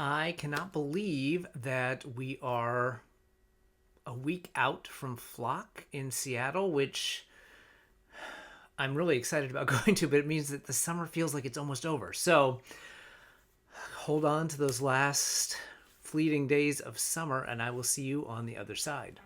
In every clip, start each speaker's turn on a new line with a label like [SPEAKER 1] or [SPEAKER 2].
[SPEAKER 1] I cannot believe that we are a week out from Flock in Seattle, which I'm really excited about going to, but it means that the summer feels like it's almost over. So hold on to those last fleeting days of summer, and I will see you on the other side.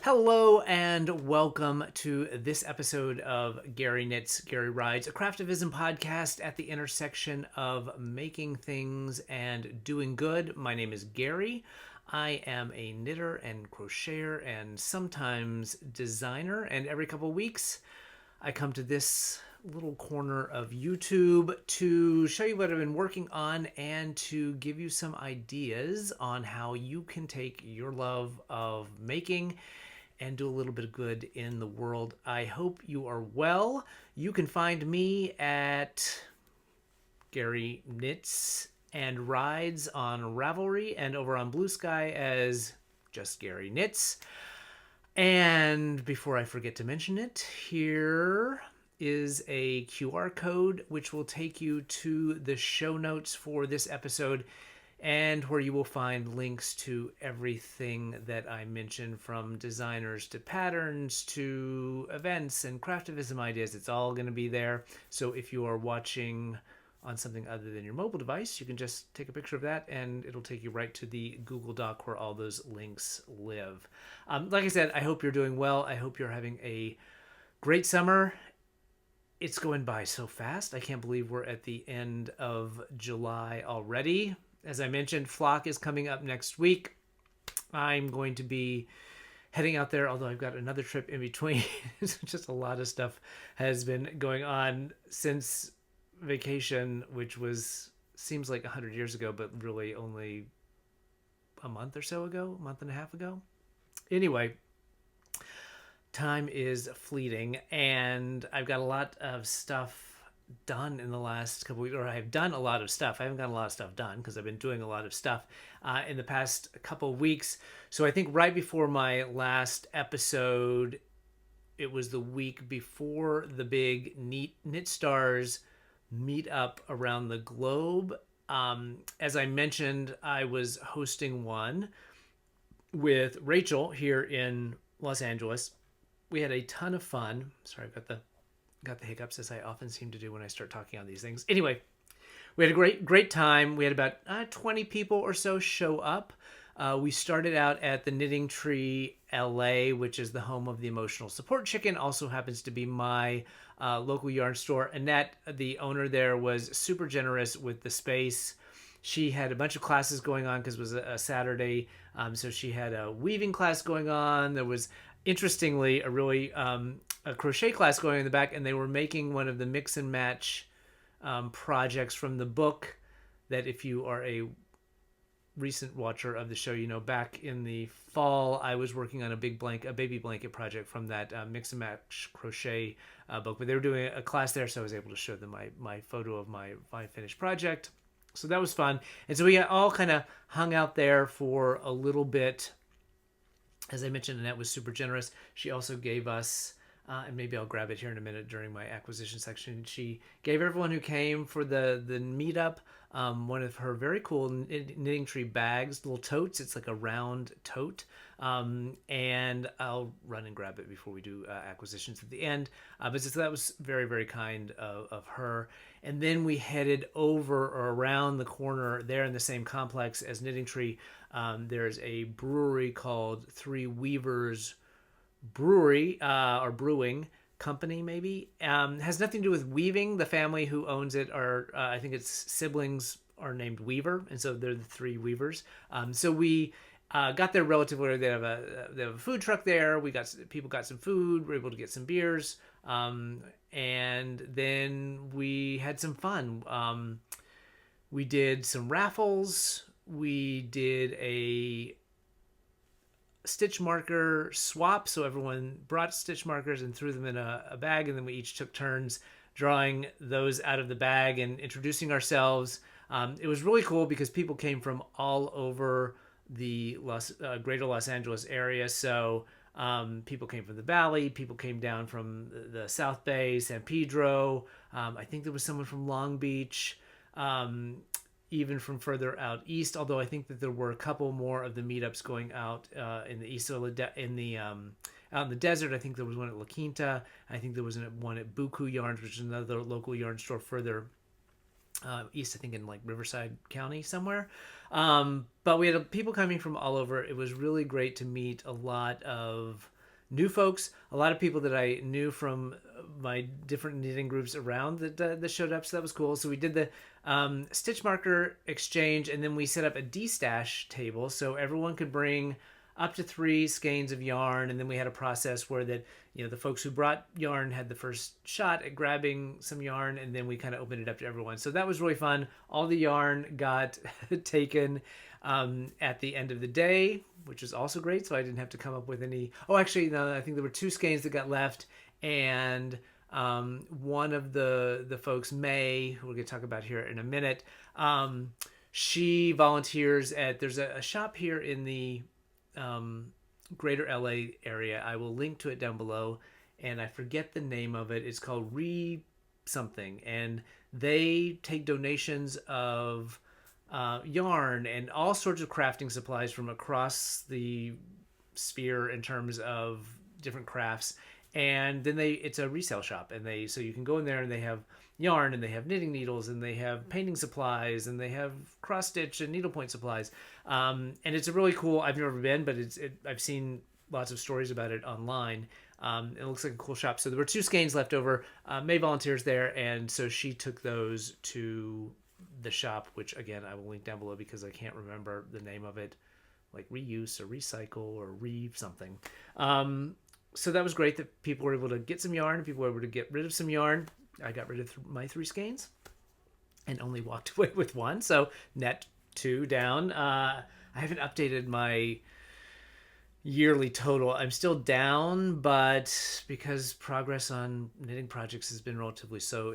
[SPEAKER 1] Hello and welcome to this episode of Gary Knits, Gary Rides, a Craftivism podcast at the intersection of making things and doing good. My name is Gary. I am a knitter and crocheter and sometimes designer, and every couple weeks I come to this little corner of YouTube to show you what I've been working on and to give you some ideas on how you can take your love of making and do a little bit of good in the world. I hope you are well. You can find me at Gary Knits and Rides on Ravelry and over on Blue Sky as just Gary Knits. And before I forget to mention it, here is a QR code which will take you to the show notes for this episode, and where you will find links to everything that I mentioned, from designers to patterns to events and craftivism ideas. It's all going to be there. So if you are watching on something other than your mobile device, you can just take a picture of that and it'll take you right to the Google Doc where all those links live. Like I said, I hope you're doing well. I hope you're having a great summer. It's going by so fast. I can't believe we're at the end of July already. As I mentioned, Flock is coming up next week. I'm going to be heading out there, although I've got another trip in between. Just a lot of stuff has been going on since vacation, which seems like 100 years ago, but really only a month or so ago, a month and a half ago. Anyway, time is fleeting, and I've got a lot of stuff done in the last couple weeks, or I've done a lot of stuff. I haven't got a lot of stuff done because I've been doing a lot of stuff in the past couple of weeks. So I think right before my last episode, it was the week before the big Knit Stars meet up around the globe. As I mentioned, I was hosting one with Rachel here in Los Angeles. We had a ton of fun. Sorry, I've got the hiccups, as I often seem to do when I start talking on these things. Anyway, we had a great time. We had about 20 people or so show up. We started out at the Knitting Tree LA, which is the home of the Emotional Support Chicken. Also happens to be my local yarn store. Annette, the owner there, was super generous with the space. She had a bunch of classes going on because it was a Saturday. So she had a weaving class going on. There was, interestingly, a crochet class going in the back, and they were making one of the mix and match projects from the book that, if you are a recent watcher of the show, you know, back in the fall, I was working on a baby blanket project from that mix and match crochet book. But they were doing a class there, so I was able to show them my photo of my finished project. So that was fun. And so we all kind of hung out there for a little bit. As I mentioned, Annette was super generous. She also gave us, and maybe I'll grab it here in a minute during my acquisition section, she gave everyone who came for the meetup one of her very cool Knitting Tree bags, little totes. It's like a round tote. And I'll run and grab it before we do acquisitions at the end. But so that was very, very kind of her. And then we headed over or around the corner there in the same complex as Knitting Tree. There's a brewery called Three Weavers Brewery or Brewing Company, maybe. Has nothing to do with weaving. The family who owns it are, I think its siblings are named Weaver, and so they're the Three Weavers. So we got there relatively early. They have a food truck there. People got some food. We were able to get some beers, and then we had some fun. We did some raffles. We did a stitch marker swap, so everyone brought stitch markers and threw them in a bag, and then we each took turns drawing those out of the bag and introducing ourselves. It was really cool because people came from all over the greater Los Angeles area. So people came from the Valley, people came down from the South Bay, San Pedro. I think there was someone from Long Beach. Even from further out east, although I think that there were a couple more of the meetups going out in the east, out in the desert. I think there was one at La Quinta. I think there was one at Buku Yarns, which is another local yarn store further east, I think in like Riverside County somewhere. But we had people coming from all over. It was really great to meet a lot of new folks, a lot of people that I knew from my different knitting groups around that showed up. So that was cool. So we did the stitch marker exchange, and then we set up a Destash table so everyone could bring up to 3 skeins of yarn. And then we had a process where the folks who brought yarn had the first shot at grabbing some yarn, and then we kind of opened it up to everyone. So that was really fun. All the yarn got taken at the end of the day, which is also great. So I didn't have to come up with any. Oh, actually, no, I think there were 2 skeins that got left, and one of the folks, May, who we're going to talk about here in a minute, she volunteers there's a shop here in the greater LA area. I will link to it down below, and I forget the name of it. It's called something, and they take donations of yarn and all sorts of crafting supplies from across the sphere in terms of different crafts. And then it's a resale shop, and so you can go in there and they have yarn, and they have knitting needles, and they have painting supplies, and they have cross stitch and needlepoint supplies. And it's a really cool. I've never been, but I've seen lots of stories about it online. It looks like a cool shop. So there were 2 skeins left over. May volunteers there, and so she took those to the shop, which again I will link down below because I can't remember the name of it, like reuse or recycle or something. So that was great that people were able to get some yarn. People were able to get rid of some yarn. I got rid of my 3 skeins and only walked away with 1. So net 2 down. I haven't updated my yearly total. I'm still down, but because progress on knitting projects has been relatively slow,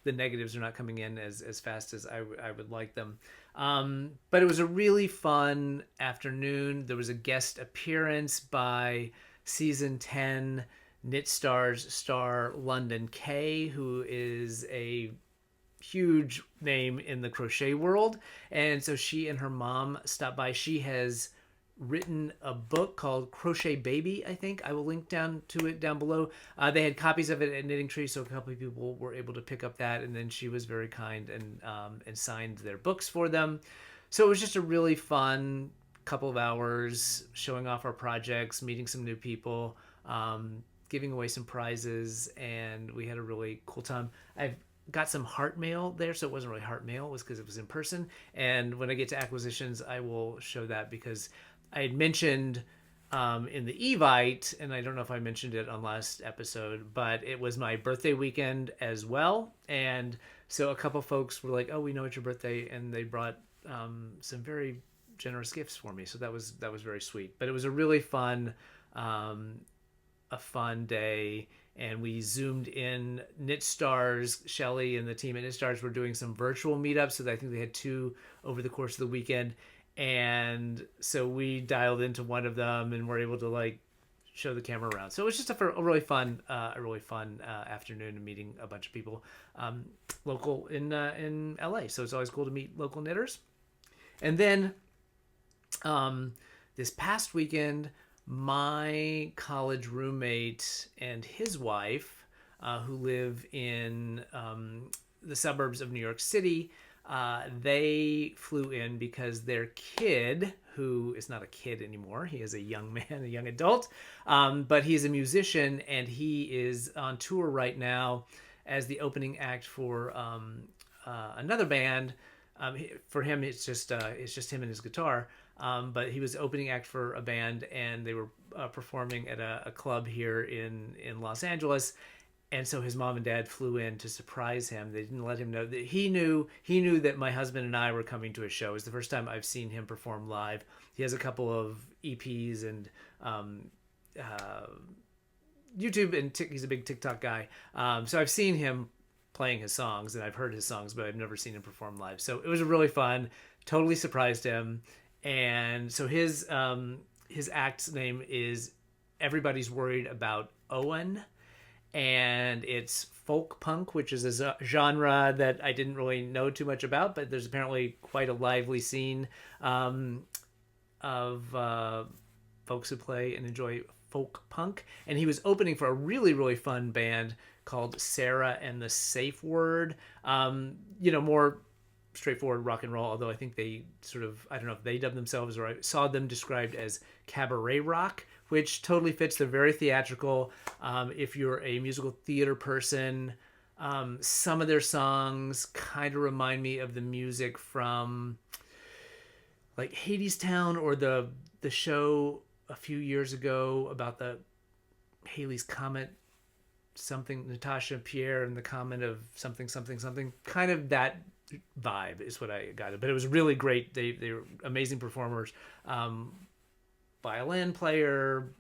[SPEAKER 1] the negatives are not coming in as fast as I would like them. But it was a really fun afternoon. There was a guest appearance by season 10 Knit Stars star London Kay, who is a huge name in the crochet world. And so she and her mom stopped by. She has written a book called Crochet Baby, I think. I will link to it down below. They had copies of it at Knitting Tree, so a couple of people were able to pick up that, and then she was very kind and signed their books for them. So it was just a really fun couple of hours showing off our projects, meeting some new people, giving away some prizes, and we had a really cool time. I've got some heart mail there, so it wasn't really heart mail, it was because it was in person. And when I get to acquisitions, I will show that, because I had mentioned in the Evite, and I don't know if I mentioned it on last episode, but it was my birthday weekend as well. And so a couple folks were like, "Oh, we know it's your birthday," and they brought some very generous gifts for me. So that was very sweet. But it was a really fun day, and we zoomed in. Knit Stars, Shelly and the team at Knit Stars were doing some virtual meetups, so I think they had 2 over the course of the weekend. And so we dialed into one of them and were able to show the camera around. So it was just a really fun afternoon, and meeting a bunch of people local in LA. So it's always cool to meet local knitters. And then this past weekend, my college roommate and his wife, who live in the suburbs of New York City, they flew in because their kid, who is not a kid anymore, he is a young man, a young adult, but he's a musician, and he is on tour right now as the opening act for another band. For him, it's just him and his guitar, but he was opening act for a band, and they were performing at a club here in Los Angeles. And so his mom and dad flew in to surprise him. They didn't let him know that he knew that my husband and I were coming to a show. It was the first time I've seen him perform live. He has a couple of EPs and YouTube, and he's a big TikTok guy. So I've seen him playing his songs, and I've heard his songs, but I've never seen him perform live. So it was really fun. Totally surprised him. And so his act's name is Everybody's Worried About Owen, and it's folk punk, which is a genre that I didn't really know too much about, but there's apparently quite a lively scene of folks who play and enjoy folk punk. And he was opening for a really, really fun band called Sarah and the Safe Word. More straightforward rock and roll, although I think they sort of, I don't know if they dubbed themselves, or I saw them described as cabaret rock, which totally fits. They're very theatrical. If you're a musical theater person, some of their songs kind of remind me of the music from like Hadestown, or the show a few years ago about the Halley's Comet, something, Natasha Pierre and the Comet of something, kind of that vibe is what I got. But it was really great. They were amazing performers. Violin player,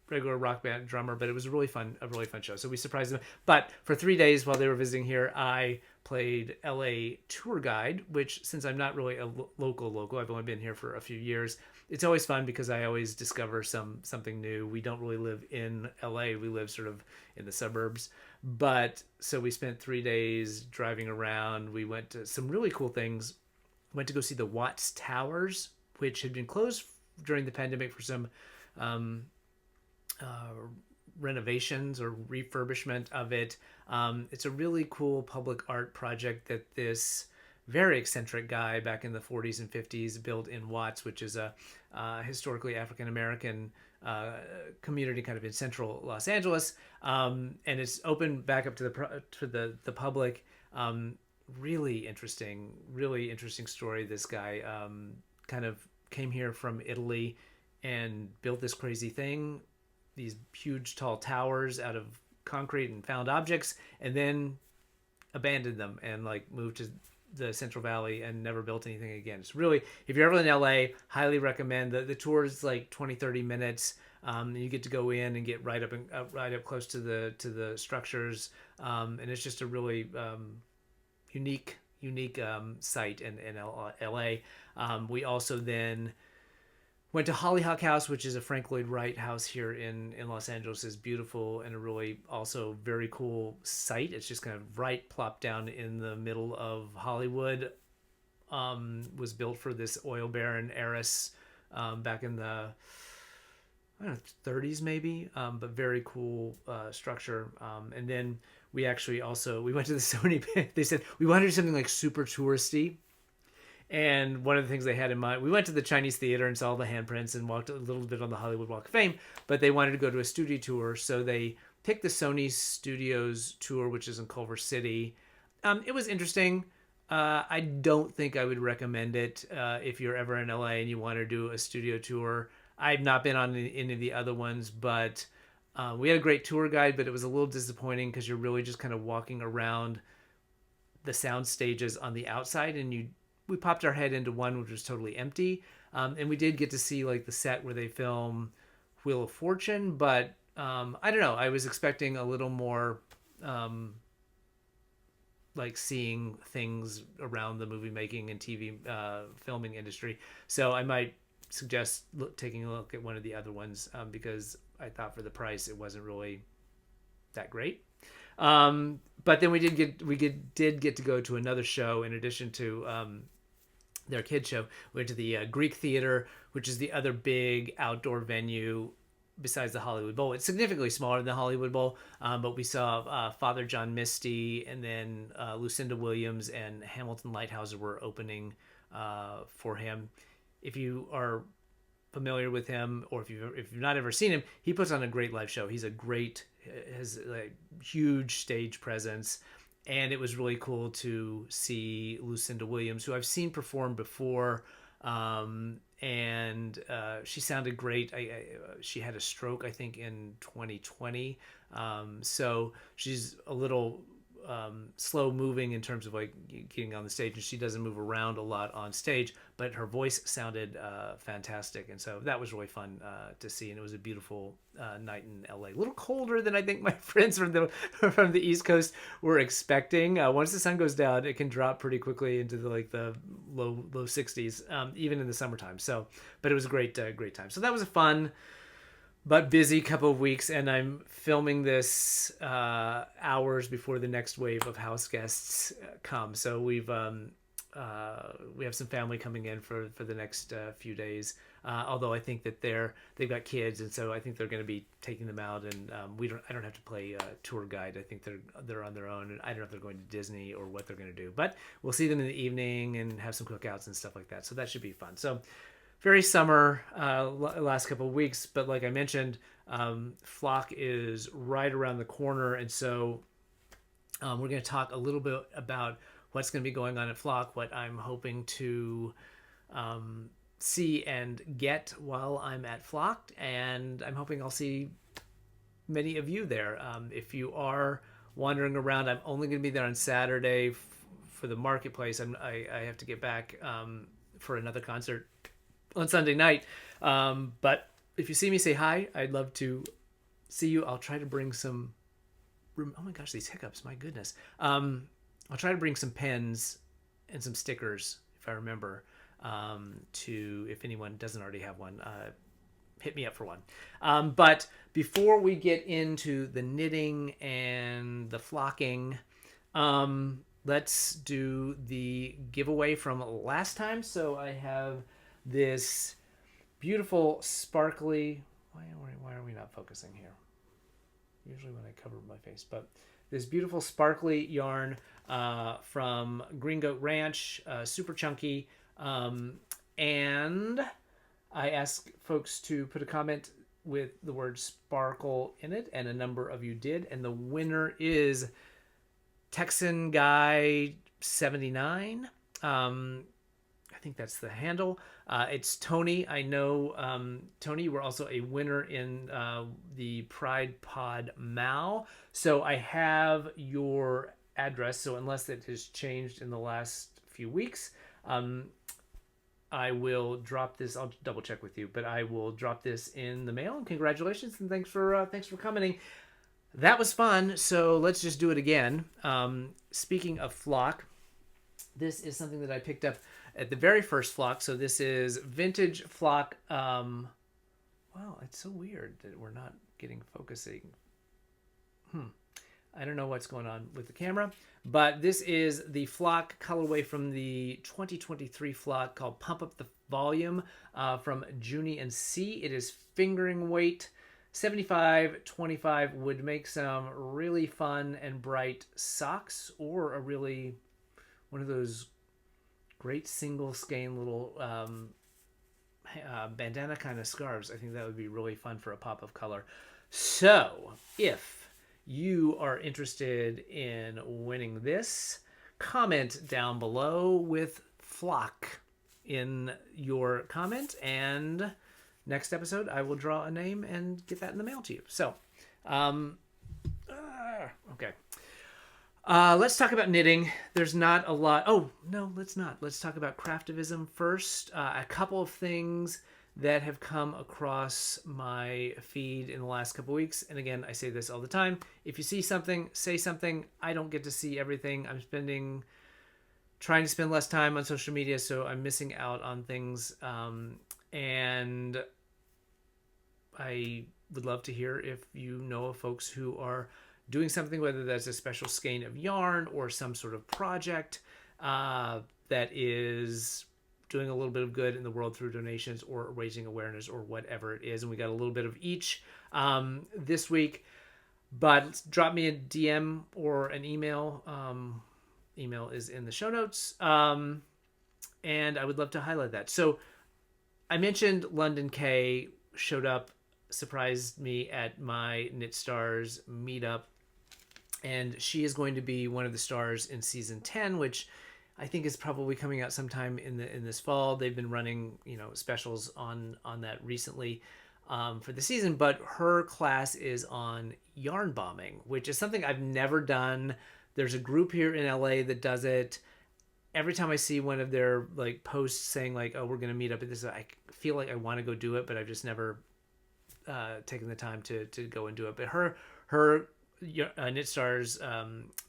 [SPEAKER 1] regular rock band drummer, but it was a really fun show. So we surprised them. But for 3 days while they were visiting here, I played LA tour guide, which, since I'm not really a local, I've only been here for a few years. It's always fun because I always discover something new. We don't really live in LA. We live sort of in the suburbs. But so we spent 3 days driving around. We went to some really cool things. Went to go see the Watts Towers, which had been closed during the pandemic for some renovations or refurbishment of it. It's a really cool public art project that this very eccentric guy back in the 40s and 50s built in Watts, which is a historically African-American community kind of in central Los Angeles. And it's open back up to the public. Really interesting story. This guy kind of came here from Italy and built this crazy thing, these huge tall towers out of concrete and found objects, and then abandoned them and like moved to the Central Valley and never built anything again. It's really, if you're ever in LA, highly recommend. The tour is like 20-30 minutes. You get to go in and get right up close to the structures, and it's just a really unique site in LA. We also then went to Hollyhock House, which is a Frank Lloyd Wright house here in Los Angeles. Is beautiful and a really also very cool site. It's just kind of right plopped down in the middle of Hollywood. Was built for this oil baron heiress back in the, I don't know, 30s maybe, but very cool structure. And then we actually we went to the Sony. They said we wanted to do something like super touristy. And one of the things they had in mind, we went to the Chinese theater and saw the handprints and walked a little bit on the Hollywood Walk of Fame, but they wanted to go to a studio tour. So they picked the Sony Studios tour, which is in Culver City. It was interesting. I don't think I would recommend it if you're ever in LA and you want to do a studio tour. I've not been on any of the other ones, but we had a great tour guide, but it was a little disappointing because you're really just kind of walking around the sound stages on the outside, and we popped our head into one which was totally empty, and we did get to see like the set where they film Wheel of Fortune, but I don't know, I was expecting a little more like seeing things around the movie making and TV filming industry. So I might suggest taking a look at one of the other ones, because I thought for the price it wasn't really that great. But then we did get to go to another show in addition to their kid show. We went to the Greek Theater, which is the other big outdoor venue besides the Hollywood Bowl. It's significantly smaller than the Hollywood Bowl, but we saw Father John Misty, and then Lucinda Williams and Hamilton Lighthouser were opening for him. If you are familiar with him, or if you've not ever seen him, he puts on a great live show. Has a huge stage presence, and it was really cool to see Lucinda Williams, who I've seen perform before, and she sounded great. She had a stroke, I think, in 2020, so she's a little slow moving in terms of like getting on the stage, and she doesn't move around a lot on stage, but her voice sounded fantastic, and so that was really fun to see. And it was a beautiful night in LA, a little colder than I think my friends from the East Coast were expecting. Once the sun goes down, it can drop pretty quickly into the low 60s, even in the summertime. So, but it was a great time. So that was a fun but busy couple of weeks, and I'm filming this hours before the next wave of house guests come. So we have some family coming in for the next few days. Although I think that they've got kids, and so I think they're going to be taking them out, and I don't have to play tour guide. I think they're on their own, and I don't know if they're going to Disney or what they're going to do. But we'll see them in the evening and have some cookouts and stuff like that. So that should be fun. So very summer last couple of weeks, but like I mentioned, Flock is right around the corner, and so we're going to talk a little bit about what's going to be going on at Flock, what I'm hoping to see and get while I'm at Flock, and I'm hoping I'll see many of you there. If you are wandering around, I'm only going to be there on Saturday for the marketplace. I have to get back for another concert on Sunday night. But if you see me, say hi. I'd love to see you. I'll try to bring some, oh my gosh, these hiccups, my goodness. I'll try to bring some pens and some stickers, if I remember, if anyone doesn't already have one, hit me up for one. But before we get into the knitting and the flocking, let's do the giveaway from last time. So I have this beautiful sparkly, why are we not focusing here? Usually when I cover my face, but this beautiful sparkly yarn from Green Goat Ranch, super chunky. And I asked folks to put a comment with the word sparkle in it, and a number of you did. And the winner is Texan Guy 79. I think that's the handle. It's Tony. I know, Tony, you were also a winner in the Pride Pod Mao. So I have your address. So unless it has changed in the last few weeks, I will drop this. I'll double check with you, but I will drop this in the mail. And congratulations, and thanks for commenting. That was fun. So let's just do it again. Speaking of Flock, this is something that I picked up at the very first Flock. So this is vintage Flock. Wow, it's so weird that we're not getting focusing. I don't know what's going on with the camera, but this is the Flock colorway from the 2023 Flock called Pump Up the Volume from Junie and C. It is fingering weight, 75-25, would make some really fun and bright socks, or one of those great single skein little bandana kind of scarves. I think that would be really fun for a pop of color. So if you are interested in winning this, comment down below with Flock in your comment, and next episode I will draw a name and get that in the mail to you. So okay. Let's talk about knitting. There's not a lot. Oh, no, let's not. Let's talk about Craftivism first. A couple of things that have come across my feed in the last couple of weeks. And again, I say this all the time. If you see something, say something. I don't get to see everything. I'm trying to spend less time on social media, so I'm missing out on things. And I would love to hear if you know of folks who are doing something, whether that's a special skein of yarn or some sort of project that is doing a little bit of good in the world through donations or raising awareness or whatever it is. And we got a little bit of each this week. But drop me a DM or an email. Email is in the show notes. And I would love to highlight that. So I mentioned London K showed up, surprised me at my Knit Stars meetup. And she is going to be one of the stars in season 10, which I think is probably coming out sometime in this fall. They've been running, specials on that recently for the season, but her class is on yarn bombing, which is something I've never done There's a group here in LA that does it. Every time I see one of their like posts saying like, "Oh, we're going to meet up at this," I feel like I want to go do it, but I've just never taken the time to go and do it. But her Knit Stars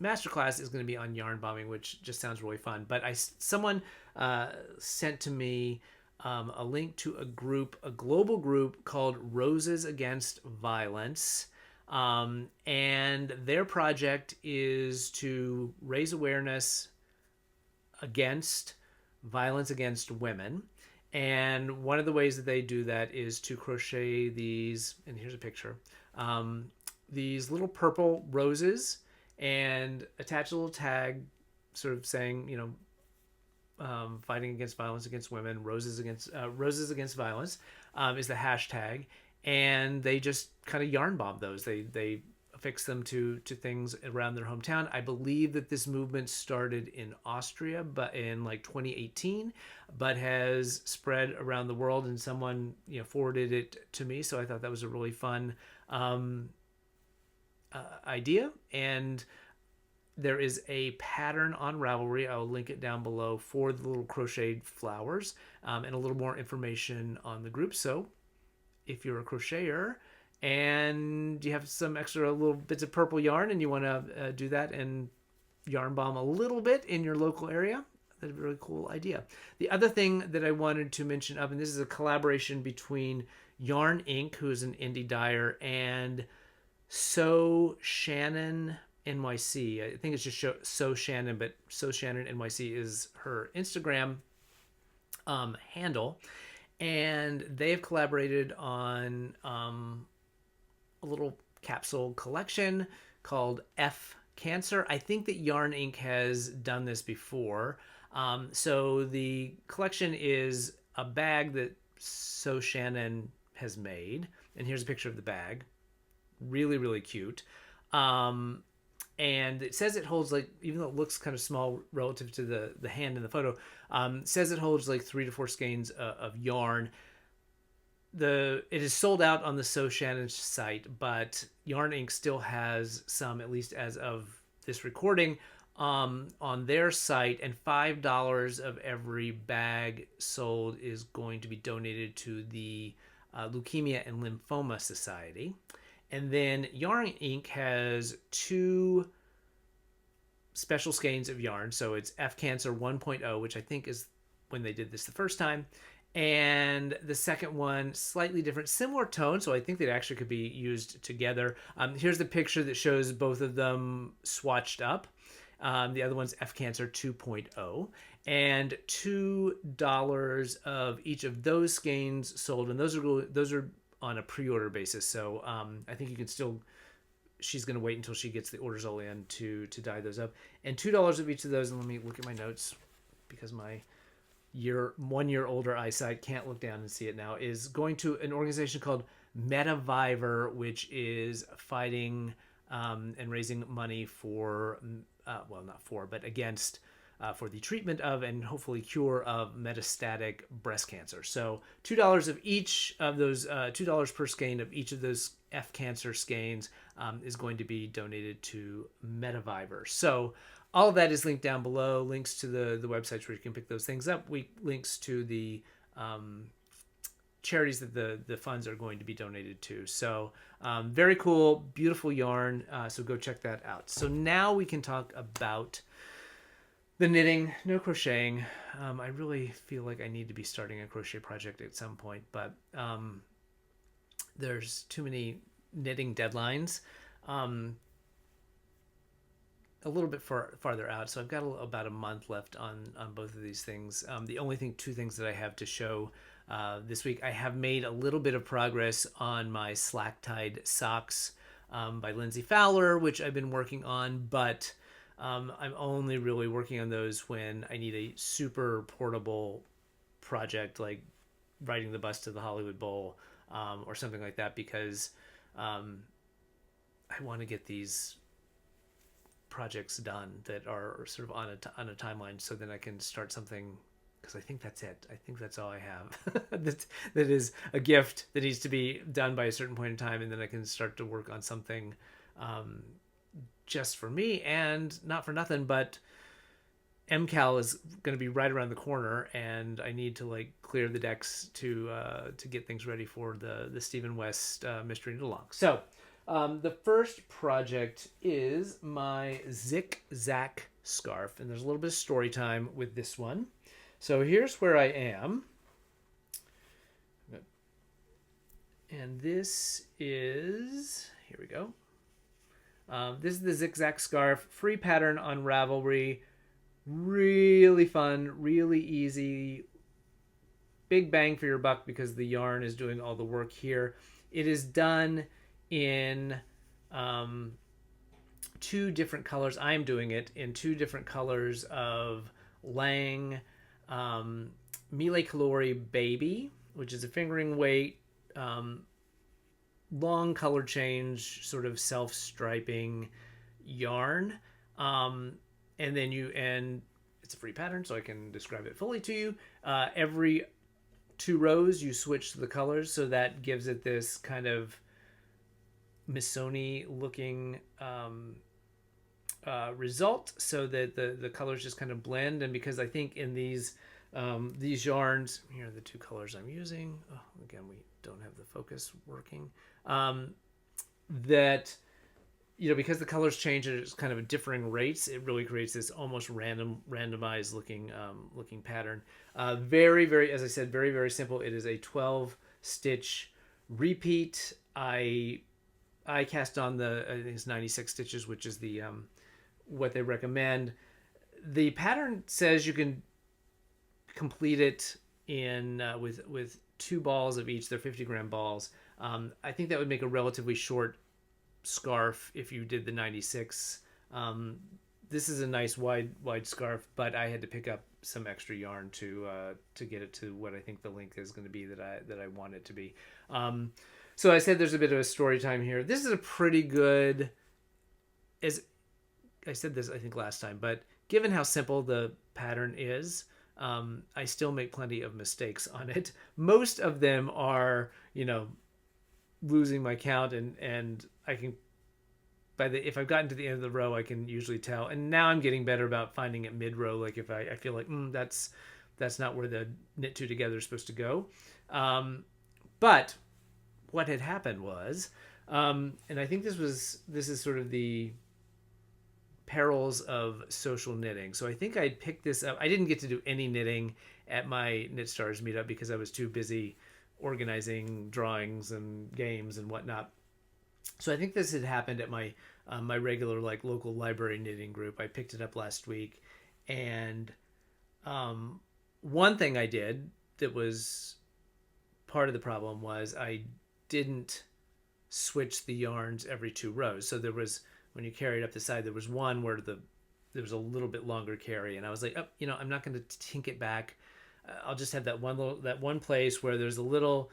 [SPEAKER 1] masterclass is going to be on yarn bombing, which just sounds really fun. But someone sent to me a link to a global group called Roses Against Violence. And their project is to raise awareness against violence against women. And one of the ways that they do that is to crochet these, and here's a picture, these little purple roses, and attach a little tag sort of saying, fighting against violence against women, roses against violence is the hashtag. And they just kind of yarn bomb those. They affix them to things around their hometown. I believe that this movement started in Austria, but in like 2018, but has spread around the world. And someone forwarded it to me, so I thought that was a really fun idea. And there is a pattern on Ravelry. I'll link it down below for the little crocheted flowers, and a little more information on the group. So if you're a crocheter and you have some extra little bits of purple yarn and you want to do that and yarn bomb a little bit in your local area, that's a really cool idea. The other thing that I wanted to mention and this is a collaboration between Yarn Inc., who is an indie dyer, and So Shannon NYC. I think it's just So Shannon, but So Shannon NYC is her Instagram handle. And they've collaborated on a little capsule collection called F Cancer. I think that Yarn Inc. has done this before. So the collection is a bag that So Shannon has made. And here's a picture of the bag. Really, really cute. And it says it holds, like, even though it looks kind of small relative to the hand in the photo, it says it holds like 3 to 4 skeins of yarn. It is sold out on the So Shannon site, but Yarn Inc. still has some, at least as of this recording, on their site, and $5 of every bag sold is going to be donated to the Leukemia and Lymphoma Society. And then Yarn Inc. has 2 special skeins of yarn. So it's F Cancer 1.0, which I think is when they did this the first time. And the second one, slightly different, similar tone. So I think they actually could be used together. Here's the picture that shows both of them swatched up. The other one's F Cancer 2.0. And $2 of each of those skeins sold. And those are on a pre-order basis, so I think you can still. She's going to wait until she gets the orders all in to dye those up, and $2 of each of those. And let me look at my notes, because my 1 year older eyesight can't look down and see it now. Is going to an organization called Metaviver, which is fighting and raising money for not for, but against. For the treatment of and hopefully cure of metastatic breast cancer. So $2 of each of those, $2 per skein of each of those F Cancer skeins is going to be donated to Metaviver. So all of that is linked down below, links to the websites where you can pick those things up, links to the charities that the funds are going to be donated to. So very cool, beautiful yarn. So go check that out. So now we can talk about the knitting, no crocheting. I really feel like I need to be starting a crochet project at some point, but there's too many knitting deadlines. A little bit farther out, so I've got about a month left on both of these things. The only 2 things that I have to show this week, I have made a little bit of progress on my slack-tied socks by Lindsay Fowler, which I've been working on, but I'm only really working on those when I need a super portable project, like riding the bus to the Hollywood Bowl or something like that, because I want to get these projects done that are sort of on a timeline, so then I can start something, because I think that's it. I think that's all I have. that is a gift that needs to be done by a certain point in time, and then I can start to work on something just for me, and not for nothing, but MCAL is going to be right around the corner, and I need to like clear the decks to get things ready for the Stephen West Mystery Knit Along. So the first project is my Zig-Zag scarf, and there's a little bit of story time with this one. So here's where I am, and this is, here we go. This is the Zig-Zag scarf, free pattern on Ravelry. Really fun, really easy, big bang for your buck because the yarn is doing all the work here. It is done in 2 different colors. I'm doing it in 2 different colors of Lang Mille Calorie Baby, which is a fingering weight, long color change, sort of self-striping yarn. And then it's a free pattern, so I can describe it fully to you. Every 2 rows, you switch the colors, so that gives it this kind of Missoni looking result, so that the colors just kind of blend. And because I think in these yarns, here are the 2 colors I'm using. Oh, again, we don't have the focus working. That, because the colors change at kind of differing rates, it really creates this almost randomized looking pattern. Very, very, as I said, very, very simple. It is a 12 stitch repeat. I cast on I think it's 96 stitches, which is the what they recommend. The pattern says you can complete it in with 2 balls of each. They're 50-gram balls. I think that would make a relatively short scarf if you did the 96. This is a nice wide scarf, but I had to pick up some extra yarn to get it to what I think the length is going to be that I want it to be. So I said there's a bit of a story time here. This is a pretty good, as I said this I think last time, but given how simple the pattern is, I still make plenty of mistakes on it. Most of them are, losing my count, and I can, if I've gotten to the end of the row, I can usually tell. And now I'm getting better about finding it mid-row. Like if I feel like that's not where the knit 2 together is supposed to go. But what had happened was, and I think this is sort of the perils of social knitting. So I think I picked this up. I didn't get to do any knitting at my Knit Stars meetup because I was too busy organizing drawings and games and whatnot. So I think this had happened at my my regular like local library knitting group. I picked it up last week, and one thing I did that was part of the problem was I didn't switch the yarns every 2 rows. So there was, when you carried up the side, there was one where there was a little bit longer carry, and I was like, I'm not going to tink it back. I'll just have that one place where there's a little,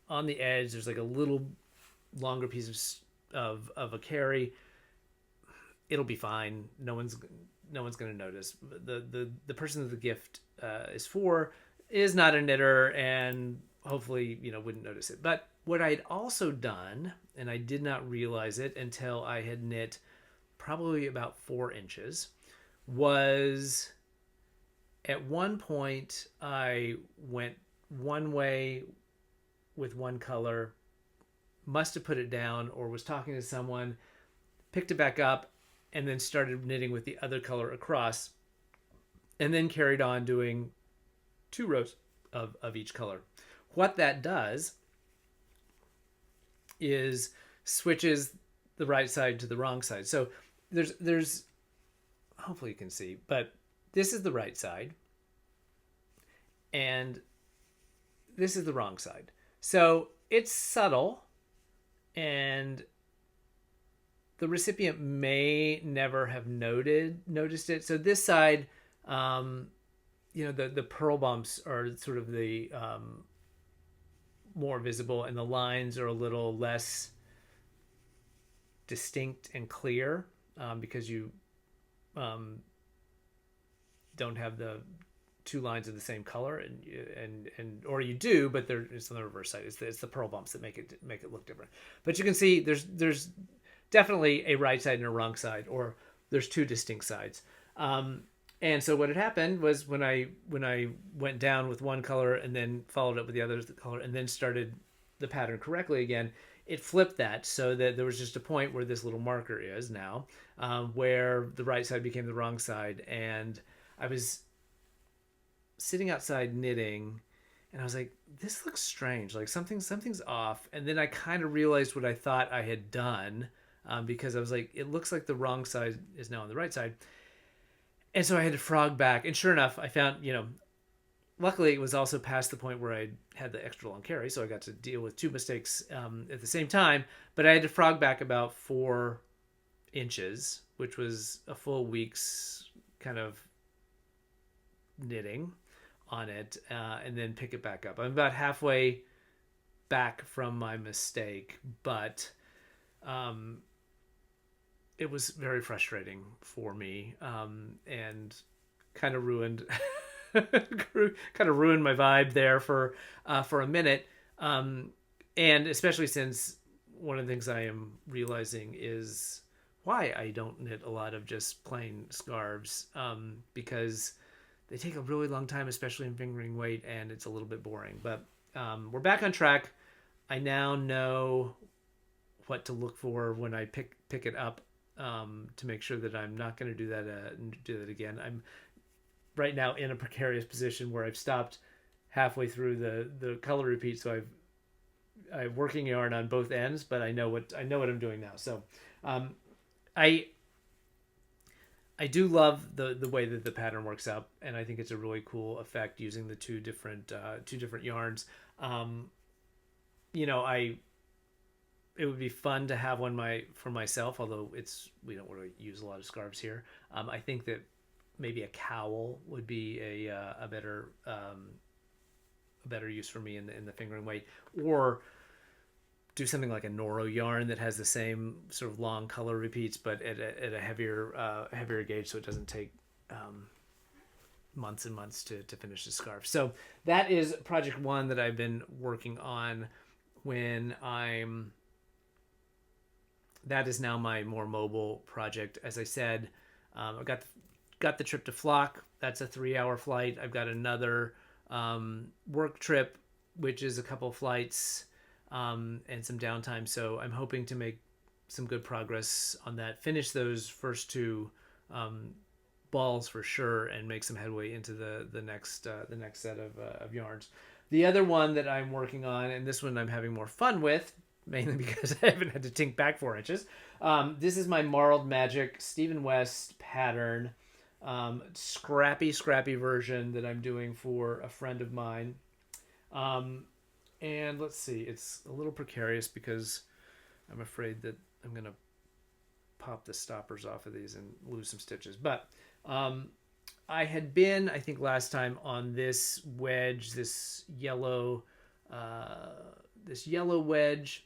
[SPEAKER 1] on the edge, there's like a little longer piece of a carry. It'll be fine. No one's going to notice. The person that the gift is for is not a knitter, and hopefully wouldn't notice it. But what I'd also done, and I did not realize it until I had knit probably about 4 inches, was at one point I went one way with one color, must have put it down or was talking to someone, picked it back up, and then started knitting with the other color across, and then carried on doing 2 rows of each color. What that does is switches the right side to the wrong side. So there's hopefully you can see, but this is the right side and this is the wrong side. So it's subtle, and the recipient may never have noticed it. So this side, the pearl bumps are sort of the more visible, and the lines are a little less distinct and clear because you don't have the 2 lines of the same color, and or you do, but it's on the reverse side. It's the pearl bumps that make it look different. But you can see there's definitely a right side and a wrong side, or there's two distinct sides. And so what had happened was when I went down with one color and then followed up with the other color and then started the pattern correctly again, it flipped that so that there was just a point where this little marker is now, where the right side became the wrong side. And I was sitting outside knitting, and I was like, this looks strange, like something's off. And then I kind of realized what I thought I had done, because I was like, it looks like the wrong side is now on the right side. And so I had to frog back, and sure enough, I found, luckily it was also past the point where I had the extra long carry, so I got to deal with two mistakes at the same time. But I had to frog back about 4 inches, which was a full week's kind of knitting on it, and then pick it back up. I'm about halfway back from my mistake, but it was very frustrating for me, and kind of ruined my vibe there for a minute, and especially since one of the things I am realizing is why I don't knit a lot of just plain scarves, because they take a really long time, especially in fingering weight, and it's a little bit boring. But we're back on track. I now know what to look for when I pick it up, to make sure that I'm not going to do that again. I'm right now in a precarious position where I've stopped halfway through the color repeat, so I'm working yarn on both ends, but I know what I'm doing now. So I do love the way that the pattern works out, and I think it's a really cool effect using the two different yarns. It would be fun to have one for myself, although we don't really use a lot of scarves here. I think that maybe a cowl would be a better use for me in the fingering weight, or do something like a Noro yarn that has the same sort of long color repeats, but at a heavier gauge, so it doesn't take months and months to finish the scarf. So that is project one that I've been working on. That is now my more mobile project. As I said, I've got the trip to Flock. That's a 3-hour flight. I've got another work trip, which is a couple flights, and some downtime. So I'm hoping to make some good progress on that. Finish those first 2 balls for sure, and make some headway into the next set of yarns. The other one that I'm working on, and this one I'm having more fun with, mainly because I haven't had to tink back 4 inches. This is my Marled Magic Stephen West pattern, scrappy version that I'm doing for a friend of mine. And let's see, it's a little precarious because I'm afraid that I'm going to pop the stoppers off of these and lose some stitches. But I had been, I think last time, on this wedge, this yellow wedge.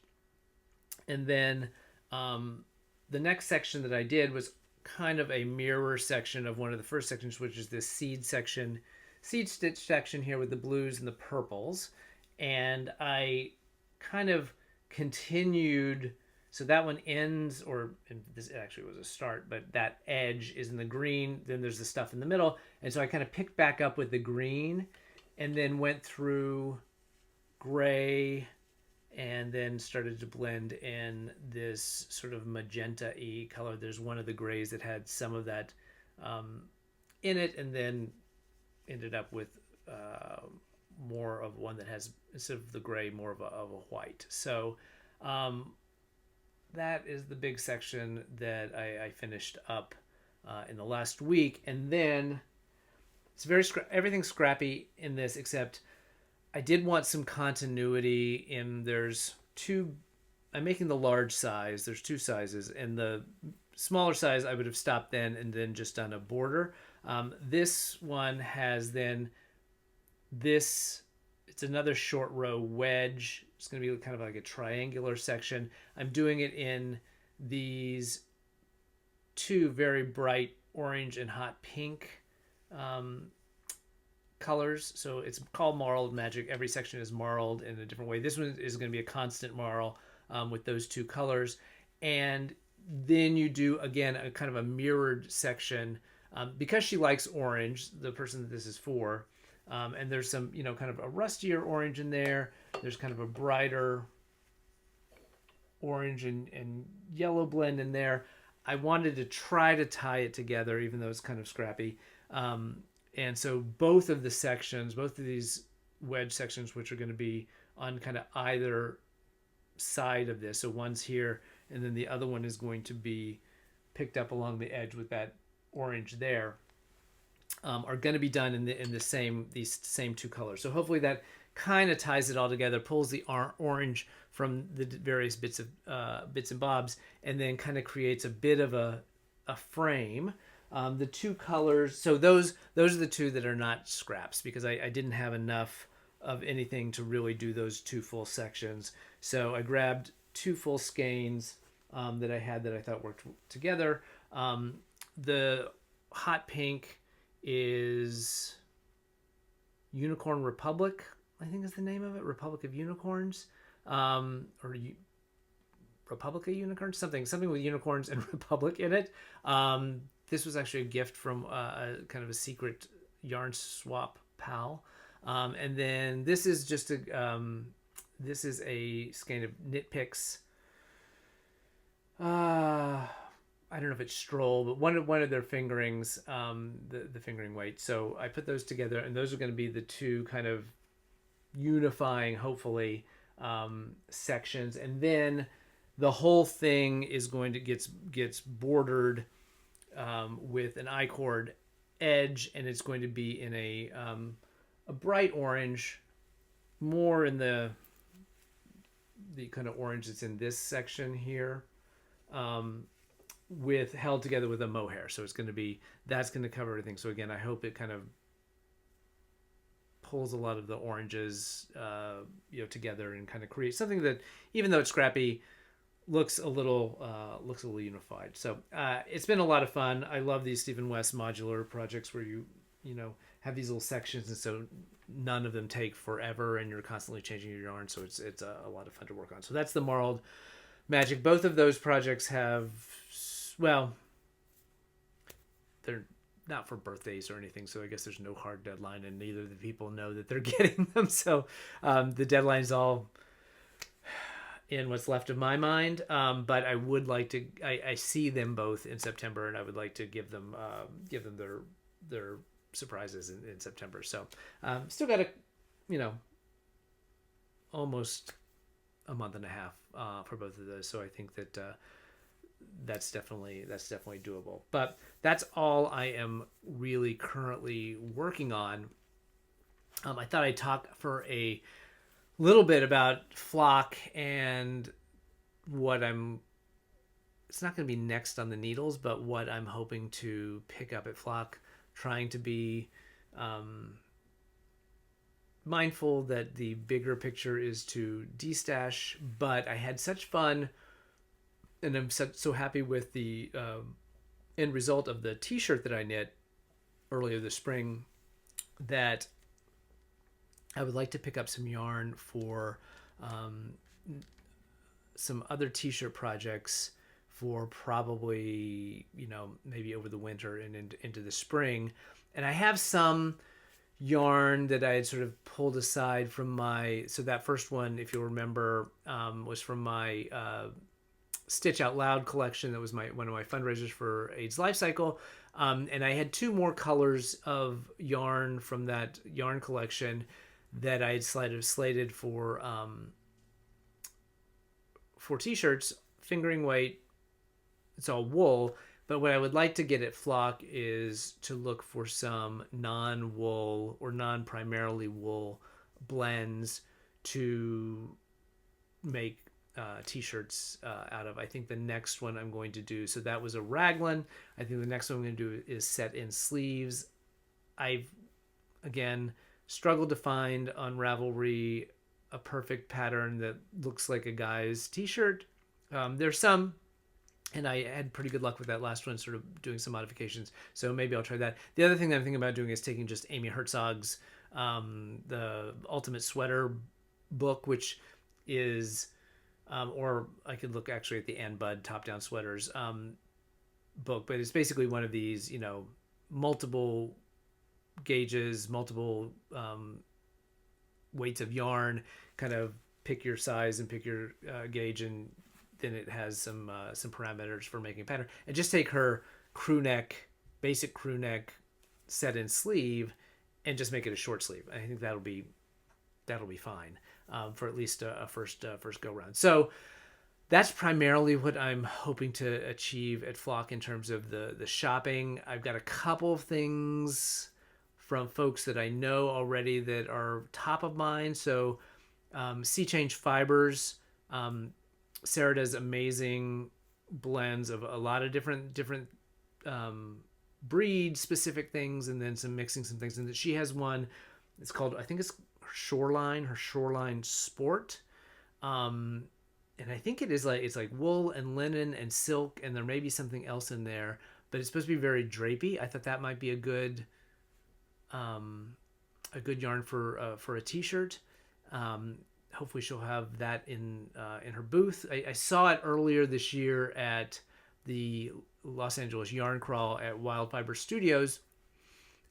[SPEAKER 1] And then the next section that I did was kind of a mirror section of one of the first sections, which is this seed stitch section here with the blues and the purples. And I kind of continued, so that one ends, and this actually was a start, but that edge is in the green, then there's the stuff in the middle. And so I kind of picked back up with the green and then went through gray, and then started to blend in this sort of magenta-y color. There's one of the grays that had some of that in it, and then ended up with more of one that has, instead of the gray, more of a white. So that is the big section that I finished up in the last week. And then it's everything's scrappy in this, except I did want some continuity in I'm making the large size. There's 2 sizes, and the smaller size I would have stopped then and then just done a border. This one has then it's another short row wedge. It's going to be kind of like a triangular section. I'm doing it in these 2 very bright orange and hot pink colors. So it's called Marled Magic. Every section is marled in a different way. This one is going to be a constant marl with those 2 colors. And then you do, again, a kind of a mirrored section, because she likes orange, the person that this is for. And there's some, kind of a rustier orange in there. There's kind of a brighter orange and yellow blend in there. I wanted to try to tie it together, even though it's kind of scrappy. And so both of these wedge sections, which are going to be on kind of either side of this. So one's here, and then the other one is going to be picked up along the edge with that orange there, are going to be done in these same two colors. So hopefully that kind of ties it all together, pulls the orange from the various bits and bobs, and then kind of creates a bit of a frame. The two colors, so those are the two that are not scraps, because I didn't have enough of anything to really do those two full sections. So I grabbed two full skeins that I had that I thought worked together. The hot pink is Unicorn Republic, I think is the name of it. Republic of Unicorns, Republic of Unicorns, something with unicorns and Republic in it. This was actually a gift from a kind of a secret yarn swap pal. And then this is just a skein of Knit Picks. I don't know if it's Stroll, but one of their fingerings, the fingering weight. So I put those together, and those are going to be the two kind of unifying, hopefully, sections. And then the whole thing is going to gets bordered with an I-cord edge, and it's going to be in a bright orange, more in the kind of orange that's in this section here, with held together with a mohair. So that's going to cover everything. So again, I hope it kind of pulls a lot of the oranges together and kind of creates something that, even though it's scrappy, looks a little unified. So it's been a lot of fun. I love these Stephen West modular projects where you have these little sections, and so none of them take forever, and you're constantly changing your yarn. So it's a lot of fun to work on. So that's the Marled Magic. Both of those projects have, well, they're not for birthdays or anything, so I guess there's no hard deadline, and neither of the people know that they're getting them. So the deadline's all in what's left of my mind. But I would like to. I see them both in September, and I would like to give them their surprises in September. So still got almost a month and a half for both of those. So I think that that's definitely doable. But that's all I am really currently working on. I thought I'd talk for a little bit about Flock and it's not going to be next on the needles, but what I'm hoping to pick up at Flock, trying to be mindful that the bigger picture is to Destash, but I had such fun, and I'm so happy with the end result of the t-shirt that I knit earlier this spring, that I would like to pick up some yarn for some other t-shirt projects for probably, maybe over the winter and into the spring. And I have some yarn that I had sort of pulled aside from so that first one, if you'll remember, was from my Stitch Out Loud collection. That was one of my fundraisers for AIDS Life Cycle. And I had two more colors of yarn from that yarn collection that I had slated for t-shirts, fingering weight. It's all wool, but what I would like to get at Flock is to look for some non-wool or non-primarily wool blends to make t-shirts out of. I think the next one I'm going to do, so that was a raglan. I think the next one I'm going to do is set in sleeves. I've, again, struggled to find on Ravelry a perfect pattern that looks like a guy's t-shirt. There's some, and I had pretty good luck with that last one, sort of doing some modifications. So maybe I'll try that. The other thing that I'm thinking about doing is taking just Amy Herzog's the Ultimate Sweater book, which is or I could look actually at the Ann Budd Top Down Sweaters book, but it's basically one of these, multiple gauges, multiple weights of yarn, kind of pick your size and pick your gauge, and then it has some parameters for making a pattern. And just take her basic crew neck set in sleeve, and just make it a short sleeve. I think that'll be fine for at least a first go round. So that's primarily what I'm hoping to achieve at Flock in terms of the shopping. I've got a couple of things from folks that I know already that are top of mind. So Sea Change Fibers, Sarah does amazing blends of a lot of different breed specific things, and then mixing some things. And she has one. It's called, I think it's her Shoreline Sport. And I think it's like wool and linen and silk, and there may be something else in there, but it's supposed to be very drapey. I thought that might be a good yarn for a t-shirt. Hopefully she'll have that in her booth. I saw it earlier this year at the Los Angeles Yarn Crawl at Wild Fiber Studios.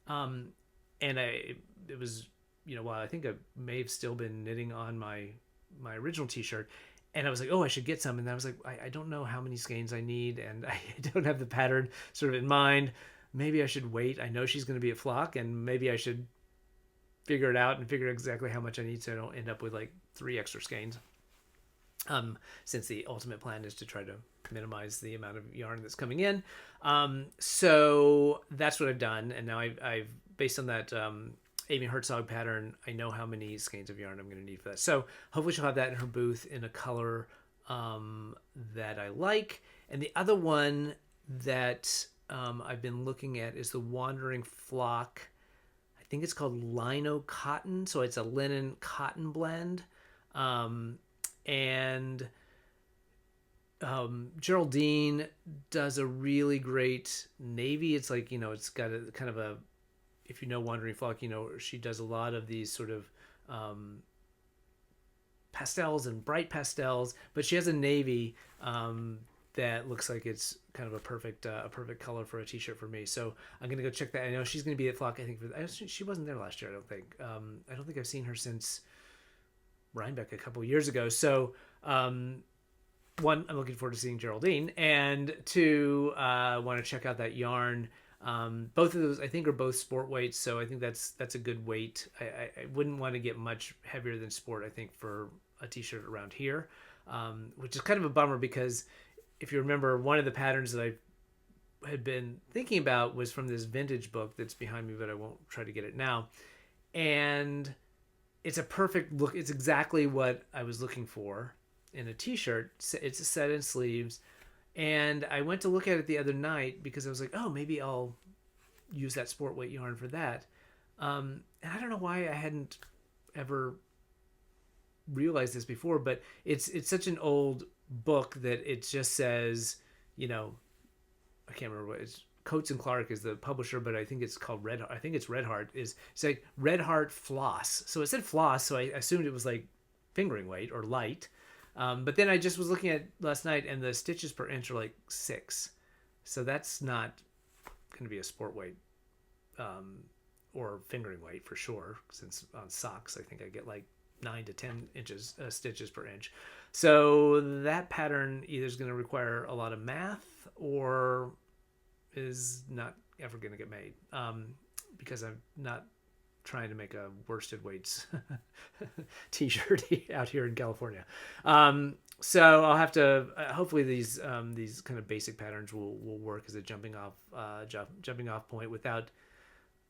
[SPEAKER 1] And it was, while I think I may have still been knitting on my original t-shirt, and I was like, oh, I should get some. And I was like, I don't know how many skeins I need, and I don't have the pattern sort of in mind. Maybe I should wait. I know she's going to be at Flock, and maybe I should figure it out and figure exactly how much I need so I don't end up with like 3 extra skeins. Since the ultimate plan is to try to minimize the amount of yarn that's coming in. So that's what I've done. And now I've based on that Amy Herzog pattern, I know how many skeins of yarn I'm going to need for that. So hopefully she'll have that in her booth in a color that I like. And the other one that I've been looking at is the Wandering Flock. I think it's called Lino Cotton. So it's a linen cotton blend. And Geraldine does a really great navy. It's like, it's got a kind of a, if you know Wandering Flock, she does a lot of these sort of pastels and bright pastels, but she has a navy that looks like it's kind of a perfect color for a t-shirt for me. So I'm gonna go check that. I know she's gonna be at Flock. I think she wasn't there last year. I don't think I've seen her since Rhinebeck a couple of years ago. So one, I'm looking forward to seeing Geraldine, and two, want to check out that yarn. Both of those I think are both sport weights, so I think that's a good weight. I wouldn't want to get much heavier than sport, I think, for a t-shirt around here, which is kind of a bummer, because if you remember, one of the patterns that I had been thinking about was from this vintage book that's behind me, but I won't try to get it now. And it's a perfect look. It's exactly what I was looking for in a t-shirt. It's a set in sleeves. And I went to look at it the other night because I was like, oh, maybe I'll use that sport weight yarn for that. And I don't know why I hadn't ever realized this before, but it's such an old book that it just says, I can't remember what it's. Coates and Clark is the publisher, but I think it's called Red. I think it's Red Heart. It's like Red Heart Floss. So it said floss, so I assumed it was like fingering weight or light. But then I just was looking at last night, and the stitches per inch are like 6. So that's not going to be a sport weight or fingering weight for sure, since on socks I think I get like 9 to 10 inches stitches per inch. So that pattern either is going to require a lot of math or is not ever going to get made, because I'm not trying to make a worsted weights t-shirt out here in California. So I'll have to, hopefully these kind of basic patterns will work as a jumping off point without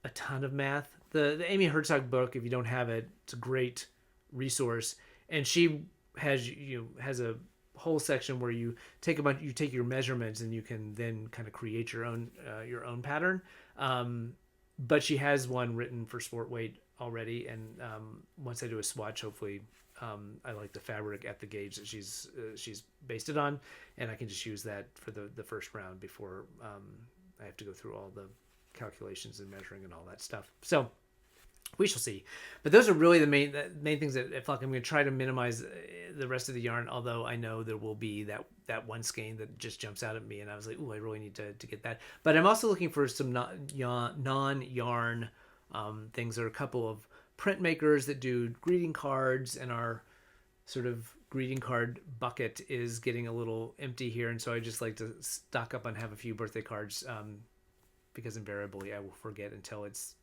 [SPEAKER 1] a ton of math. The Amy Herzog book, if you don't have it, it's a great resource. And she has a whole section where you take your measurements, and you can then kind of create your own pattern. But she has one written for sport weight already, and once I do a swatch, hopefully I like the fabric at the gauge that she's based it on, and I can just use that for the first round before I have to go through all the calculations and measuring and all that stuff. So We shall see. But those are really the main things that I feel like I'm going to try to minimize the rest of the yarn. Although I know there will be that one skein that just jumps out at me, and I was like, "Ooh, I really need to get that." But I'm also looking for some non-yarn things. There are a couple of printmakers that do greeting cards, and our sort of greeting card bucket is getting a little empty here, and so I just like to stock up and have a few birthday cards because invariably I will forget until it's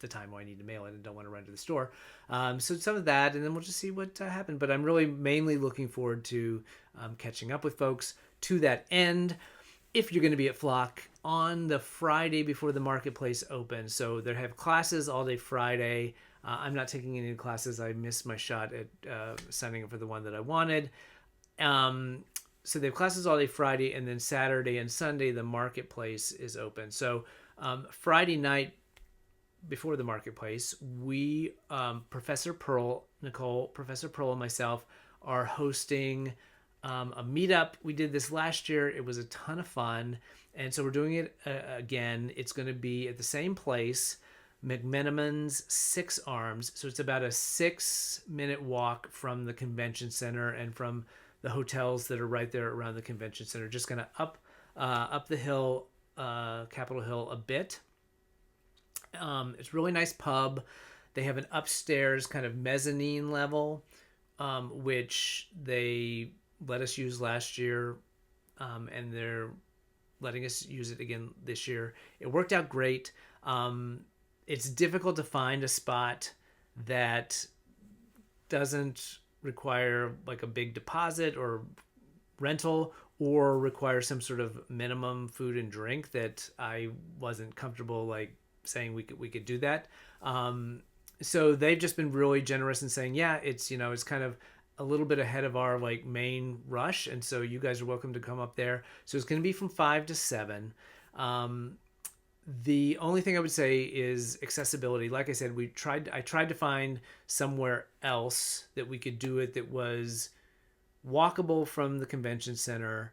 [SPEAKER 1] the time when I need to mail it and don't want to run to the store. So some of that, and then we'll just see what happened. But I'm really mainly looking forward to catching up with folks to that end. If you're going to be at Flock on the Friday before the marketplace opens, so they have classes all day Friday. I'm not taking any classes. I missed my shot at signing up for the one that I wanted. So they have classes all day Friday, and then Saturday and Sunday the marketplace is open. So Friday night, before the marketplace, we Professor Pearl and myself are hosting a meetup. We did this last year. It was a ton of fun, and so we're doing it again. It's going to be at the same place, McMenamin's Six Arms. So it's about a 6-minute walk from the convention center and from the hotels that are right there around the convention center. Just kind of up the hill, Capitol Hill a bit. It's a really nice pub. They have an upstairs kind of mezzanine level, which they let us use last year, and they're letting us use it again this year. It worked out great. It's difficult to find a spot that doesn't require like a big deposit or rental, or require some sort of minimum food and drink that I wasn't comfortable like saying we could do that. So they've just been really generous in saying, yeah, it's kind of a little bit ahead of our like main rush, and so you guys are welcome to come up there. So it's going to be from 5 to 7. The only thing I would say is accessibility. Like I said, I tried to find somewhere else that we could do it that was walkable from the convention center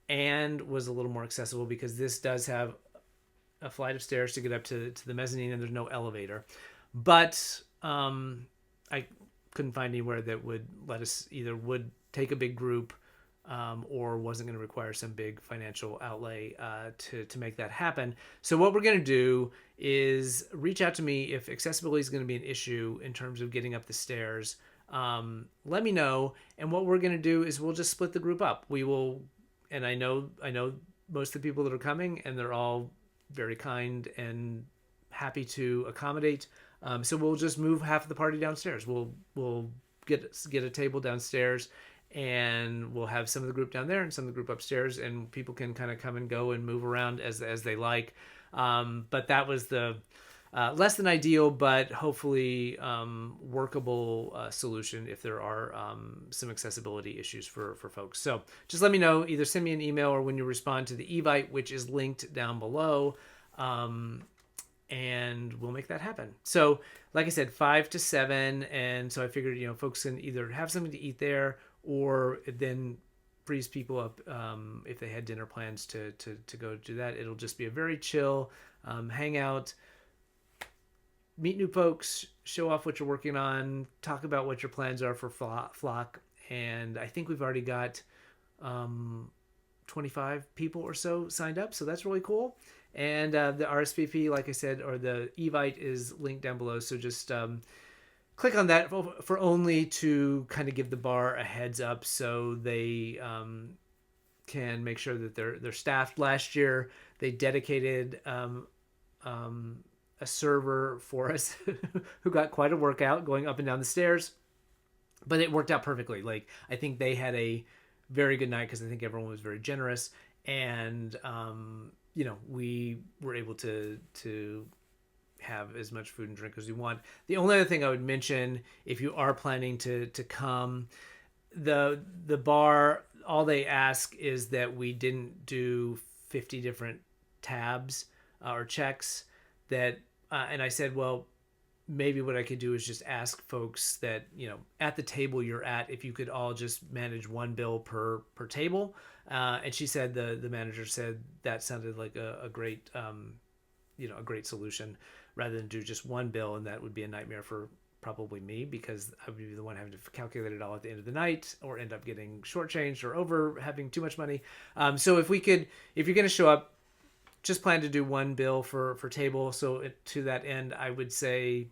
[SPEAKER 1] and was a little more accessible, because this does have a flight of stairs to get up to the mezzanine, and there's no elevator. But I couldn't find anywhere that would let us either would take a big group or wasn't going to require some big financial outlay to make that happen. So what we're going to do is reach out to me if accessibility is going to be an issue in terms of getting up the stairs. Let me know, and what we're going to do is we'll just split the group up. We will, and I know most of the people that are coming, and they're all very kind and happy to accommodate. So we'll just move half of the party downstairs. We'll get a table downstairs, and we'll have some of the group down there and some of the group upstairs, and people can kind of come and go and move around as they like. But that was the less than ideal, but hopefully workable solution if there are some accessibility issues for folks. So just let me know. Either send me an email, or when you respond to the Evite, which is linked down below, and we'll make that happen. So like I said, 5 to 7, and so I figured folks can either have something to eat there, or then frees people up if they had dinner plans to go do that. It'll just be a very chill hangout. Meet new folks, show off what you're working on, talk about what your plans are for Flock. And I think we've already got 25 people or so signed up, so that's really cool. And the RSVP, like I said, or the Evite is linked down below, so just click on that for only to kind of give the bar a heads up, so they can make sure that they're staffed. Last year, they dedicated a server for us who got quite a workout going up and down the stairs, but it worked out perfectly. Like, I think they had a very good night because I think everyone was very generous, and we were able to have as much food and drink as we want. The only other thing I would mention, if you are planning to come, the bar, all they ask is that we didn't do 50 different tabs or checks. And I said, well, maybe what I could do is just ask folks that, at the table you're at, if you could all just manage one bill per table. And she said, the manager said that sounded like a great, a great solution. rather than do just one bill, and that would be a nightmare for probably me because I would be the one having to calculate it all at the end of the night or end up getting shortchanged or over having too much money. So if you're going to show up, just plan to do one bill for table. So to that end, I would say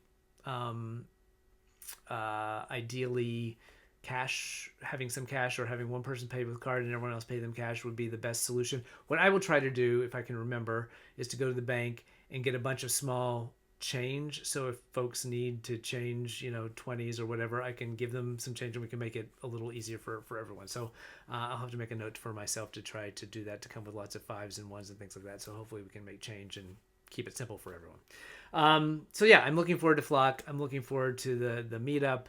[SPEAKER 1] ideally having some cash or having one person pay with card and everyone else pay them cash would be the best solution. What I will try to do, if I can remember, is to go to the bank and get a bunch of small change. So if folks need to change, 20s or whatever, I can give them some change and we can make it a little easier for everyone. So I'll have to make a note for myself to try to do that, to come with lots of 5s and 1s and things like that. So hopefully we can make change and keep it simple for everyone. So yeah, I'm looking forward to Flock. I'm looking forward to the meetup.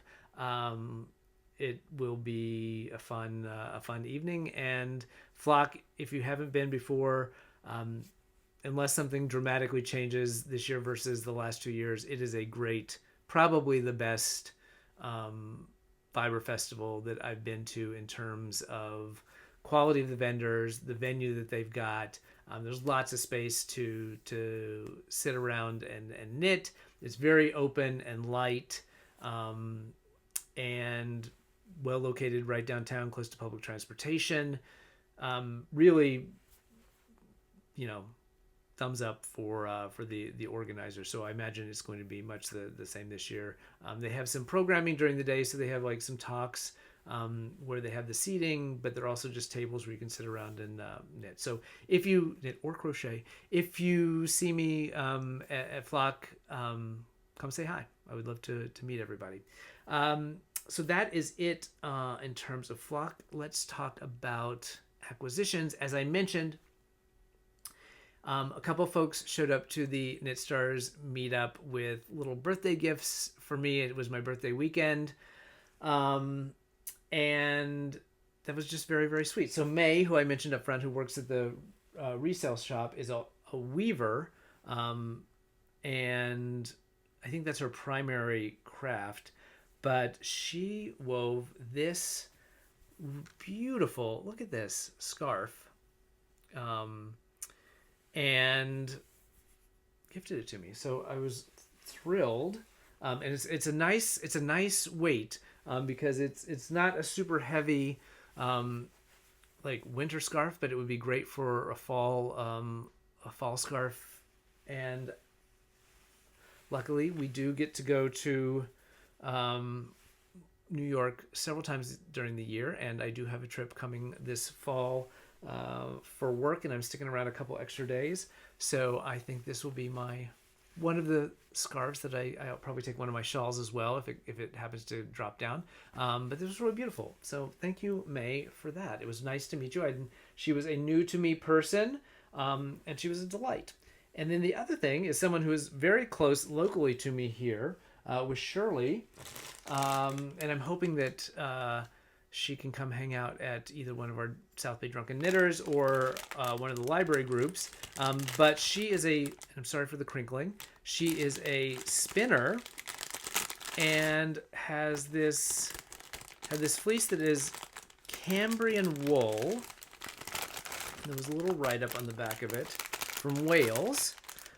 [SPEAKER 1] It will be a fun evening. And Flock, if you haven't been before, unless something dramatically changes this year versus the last 2 years, it is a great, probably the best fiber festival that I've been to in terms of quality of the vendors, the venue that they've got. There's lots of space to sit around and knit. It's very open and light, and well located right downtown, close to public transportation. Really, thumbs up for the organizers. So I imagine it's going to be much the same this year. They have some programming during the day, so they have like some talks where they have the seating, but they're also just tables where you can sit around and knit. So if you knit or crochet, if you see me at Flock, come say hi. I would love to meet everybody. So that is it in terms of Flock. Let's talk about acquisitions. As I mentioned, a couple folks showed up to the Knit Stars meetup with little birthday gifts for me. It was my birthday weekend. And that was just very, very sweet. So May, who I mentioned up front, who works at the resale shop, is a weaver. And I think that's her primary craft. But she wove this beautiful, look at this, scarf. And gifted it to me. So I was thrilled. And it's a nice weight. Because it's not a super heavy like winter scarf, but it would be great for a fall scarf. And luckily we do get to go to New York several times during the year, and I do have a trip coming this fall for work, and I'm sticking around a couple extra days. So I think this will be one of the scarves that I'll probably take one of my shawls as well if it happens to drop down. But this was really beautiful. So thank you, May, for that. It was nice to meet you. She was a new to me person, and she was a delight. And then the other thing is someone who is very close locally to me here was Shirley. And I'm hoping that she can come hang out at either one of our South Bay Drunken Knitters or one of the library groups. But she is I'm sorry for the crinkling, she is a spinner and has this fleece that is Cambrian wool. There was a little write-up on the back of it, from Wales.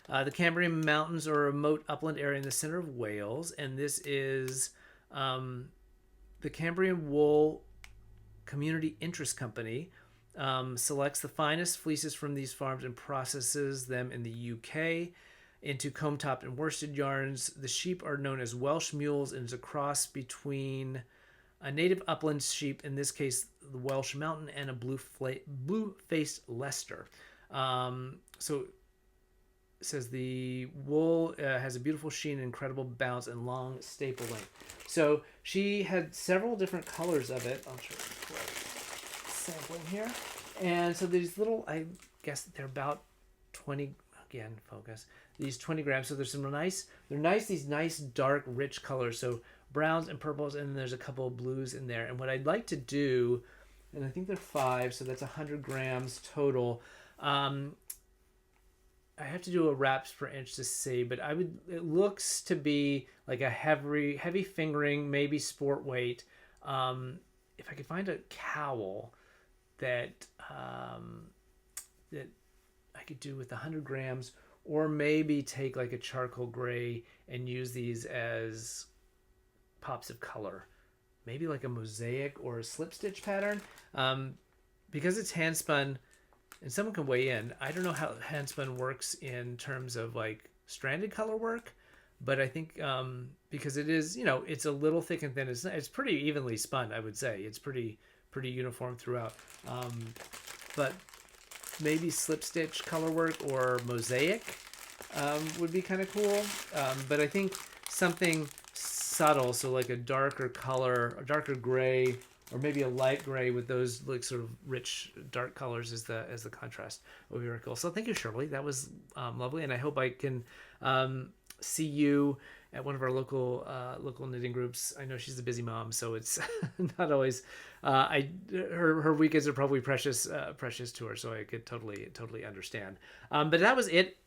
[SPEAKER 1] The Cambrian Mountains are a remote upland area in the center of Wales, and this is the Cambrian Wool Community Interest Company selects the finest fleeces from these farms and processes them in the UK into comb-topped and worsted yarns. The sheep are known as Welsh mules, and is a cross between a native upland sheep, in this case the Welsh Mountain, and a blue-faced Leicester. So it says the wool has a beautiful sheen, incredible bounce, and long staple length. So she had several different colors of it. I'll try to put sampling here. And so these little, I guess they're about 20, again, focus, these 20 grams. So there's some these nice, dark, rich colors. So browns and purples, and then there's a couple of blues in there. And what I'd like to do, and I think they're 5, so that's 100 grams total. I have to do a wraps per inch to see, but it looks to be like a heavy fingering, maybe sport weight. If I could find a cowl that I could do with 100 grams, or maybe take like a charcoal gray and use these as pops of color. Maybe like a mosaic or a slip stitch pattern. Because it's hand spun, and someone can weigh in. I don't know how hand spun works in terms of like stranded color work, but I think because it is, it's a little thick and thin. It's pretty evenly spun, I would say. It's pretty uniform throughout. But maybe slip stitch color work or mosaic would be kind of cool. But I think something subtle, so like a darker color, a darker gray, or maybe a light gray with those like sort of rich dark colors as the contrast would be very cool. So thank you, Shirley. That was lovely, and I hope I can see you at one of our local knitting groups. I know she's a busy mom, so it's not always. Her weekends are probably precious to her, so I could totally understand. But that was it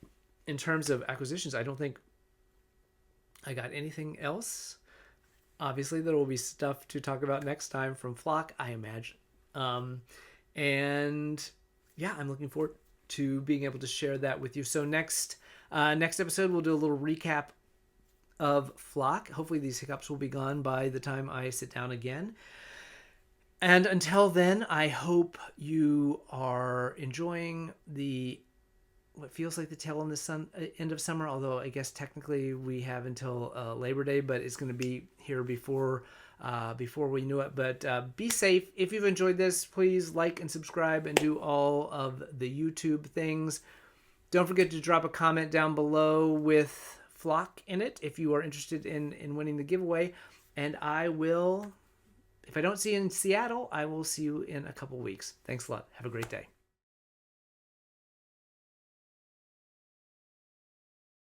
[SPEAKER 1] in terms of acquisitions. I don't think I got anything else. Obviously, there will be stuff to talk about next time from Flock, I imagine. And yeah, I'm looking forward to being able to share that with you. So next episode, we'll do a little recap of Flock. Hopefully these hiccups will be gone by the time I sit down again. And until then, I hope you are enjoying what feels like the tail end of summer, although I guess technically we have until Labor Day, but it's going to be here before we knew it. But be safe. If you've enjoyed this, please like and subscribe and do all of the YouTube things. Don't forget to drop a comment down below with Flock in it if you are interested in winning the giveaway. And I will, if I don't see you in Seattle, I will see you in a couple weeks. Thanks a lot. Have a great day.